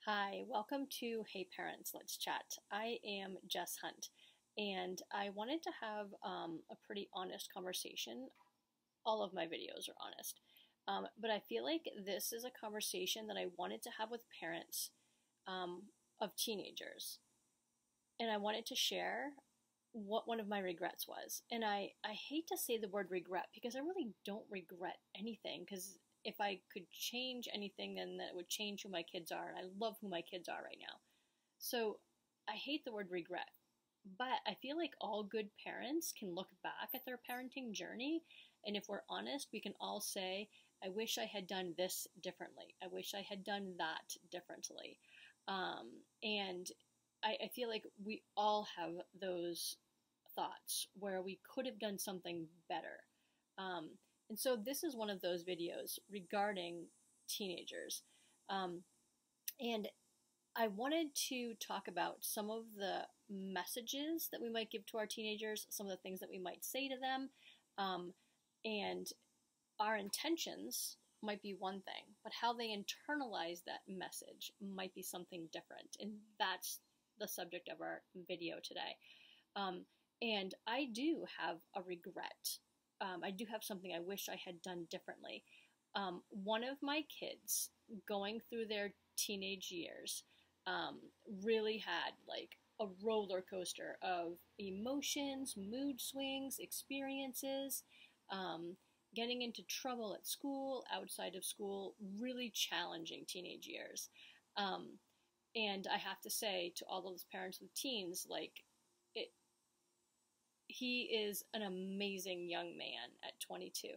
Hi, welcome to Hey Parents, Let's Chat. I am Jess Hunt, and I wanted to have a pretty honest conversation. All of my videos are honest, but I feel like this is a conversation that I wanted to have with parents um, of teenagers, and I wanted to share what one of my regrets was. And I hate to say the word regret because I really don't regret anything because if I could change anything, then that would change who my kids are. And I love who my kids are right now. So I hate the word regret. But I feel like all good parents can look back at their parenting journey. And if we're honest, we can all say, I wish I had done this differently. I wish I had done that differently. And I feel like we all have those thoughts where we could have done something better. Um, and so this is one of those videos regarding teenagers. Um, and I wanted to talk about some of the messages that we might give to our teenagers, some of the things that we might say to them, and our intentions might be one thing, but how they internalize that message might be something different. And that's the subject of our video today. And I do have a regret. I do have something I wish I had done differently. One of my kids going through their teenage years really had like a roller coaster of emotions, mood swings, experiences, getting into trouble at school, outside of school, really challenging teenage years. And I have to say to all those parents with teens, like, he is an amazing young man at 22,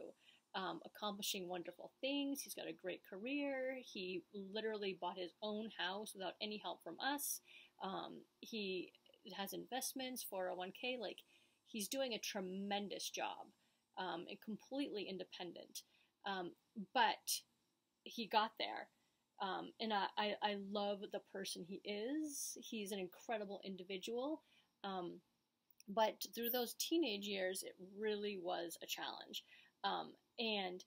accomplishing wonderful things. He's got a great career. He literally bought his own house without any help from us. He has investments, 401k. Like, he's doing a tremendous job and completely independent. But he got there. And I love the person he is. He's an incredible individual. But through those teenage years, it really was a challenge. And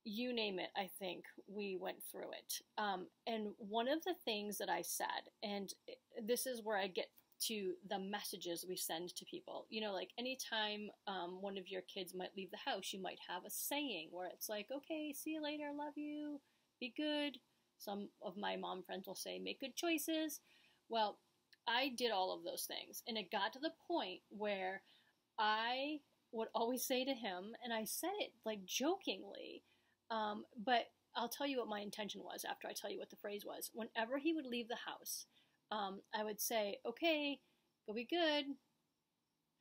you name it, I think we went through it. And one of the things that I said, and this is where I get to the messages we send to people. You know, like anytime one of your kids might leave the house, you might have a saying where it's like, okay, see you later, love you, be good. Some of my mom friends will say, make good choices. Well, I did all of those things, and it got to the point where I would always say to him, and I said it like jokingly, but I'll tell you what my intention was after I tell you what the phrase was. Whenever he would leave the house, I would say, okay, go be good,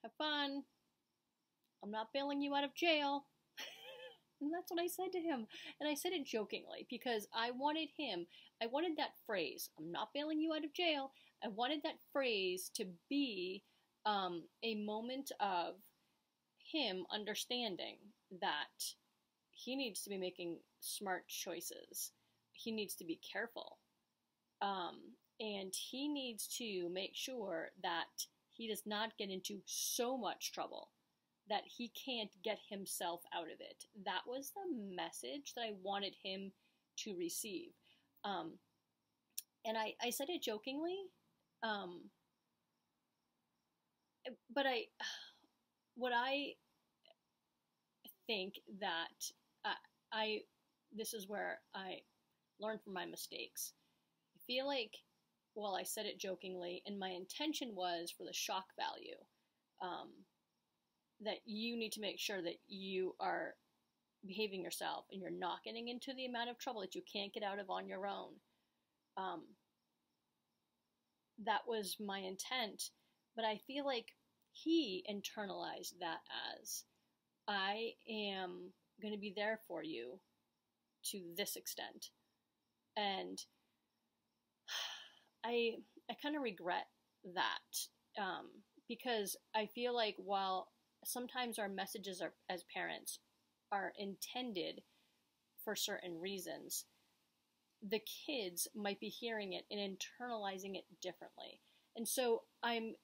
have fun, I'm not bailing you out of jail. And that's what I said to him. And I said it jokingly because I wanted that phrase, I'm not bailing you out of jail. I wanted that phrase to be a moment of him understanding that he needs to be making smart choices. He needs to be careful. And he needs to make sure that he does not get into so much trouble that he can't get himself out of it. That was the message that I wanted him to receive. And I said it jokingly, but what I think that this is where I learned from my mistakes. I feel like, well, I said it jokingly, and my intention was for the shock value, that you need to make sure that you are behaving yourself and you're not getting into the amount of trouble that you can't get out of on your own. That was my intent, but I feel like he internalized that as, I am going to be there for you to this extent. And I kind of regret that, because I feel like while sometimes our messages as parents are intended for certain reasons, the kids might be hearing it and internalizing it differently. And so I'm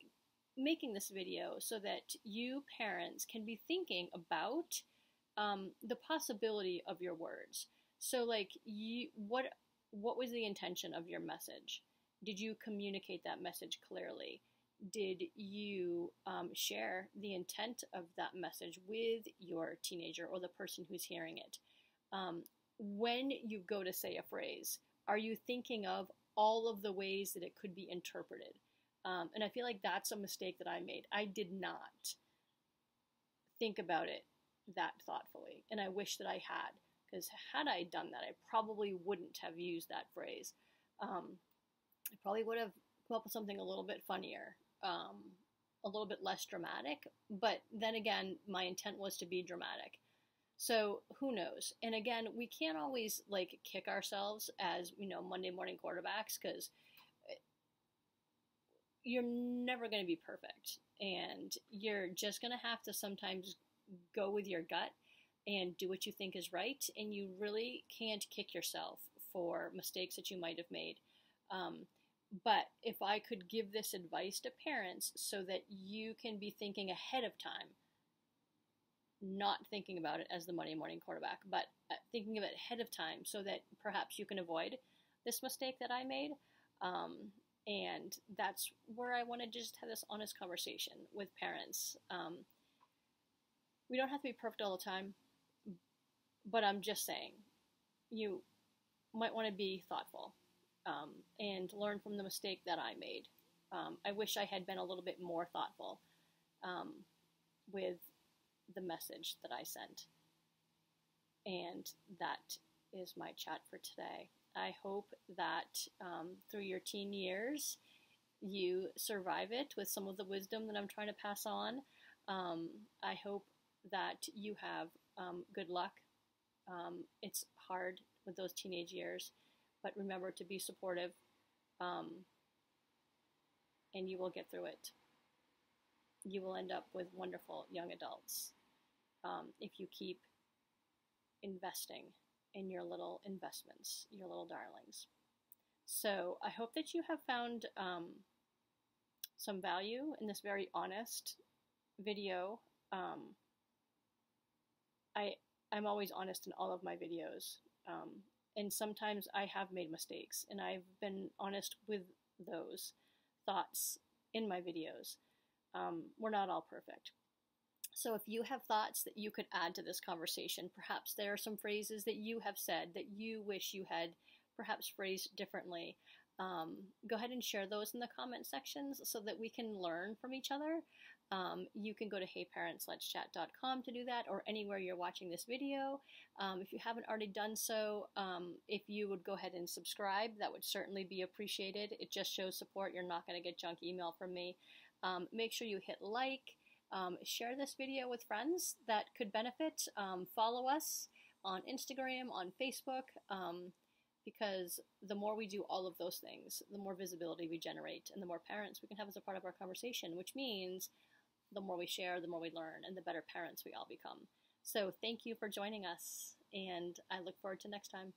making this video so that you parents can be thinking about the possibility of your words. So like, what what was the intention of your message? Did you communicate that message clearly? Did you share the intent of that message with your teenager or the person who's hearing it? When you go to say a phrase, are you thinking of all of the ways that it could be interpreted? And I feel like that's a mistake that I made. I did not think about it that thoughtfully, and I wish that I had, because had I done that, I probably wouldn't have used that phrase. I probably would have come up with something a little bit funnier, a little bit less dramatic, but then again, my intent was to be dramatic. So who knows? And again, we can't always like kick ourselves as, Monday morning quarterbacks, because you're never going to be perfect, and you're just going to have to sometimes go with your gut and do what you think is right, and you really can't kick yourself for mistakes that you might have made. But if I could give this advice to parents so that you can be thinking ahead of time, not thinking about it as the Monday morning quarterback, but thinking of it ahead of time so that perhaps you can avoid this mistake that I made. And that's where I want to just have this honest conversation with parents. We don't have to be perfect all the time, but I'm just saying, you might want to be thoughtful and learn from the mistake that I made. I wish I had been a little bit more thoughtful with the message that I sent. And that is my chat for today. I hope that through your teen years, you survive it with some of the wisdom that I'm trying to pass on. I hope that you have good luck. It's hard with those teenage years, but remember to be supportive, and you will get through it. You will end up with wonderful young adults if you keep investing in your little investments, your little darlings. So I hope that you have found some value in this very honest video. I'm always honest in all of my videos, and sometimes I have made mistakes, and I've been honest with those thoughts in my videos. We're not all perfect. So if you have thoughts that you could add to this conversation, perhaps there are some phrases that you have said that you wish you had perhaps phrased differently, go ahead and share those in the comment sections so that we can learn from each other. You can go to heyparentsletschat.com to do that, or anywhere you're watching this video. If you haven't already done so, if you would go ahead and subscribe, that would certainly be appreciated. It just shows support. You're not going to get junk email from me. Make sure you hit like. Share this video with friends that could benefit. Follow us on Instagram, on Facebook, because the more we do all of those things, the more visibility we generate, and the more parents we can have as a part of our conversation, which means the more we share, the more we learn, and the better parents we all become. So thank you for joining us, and I look forward to next time.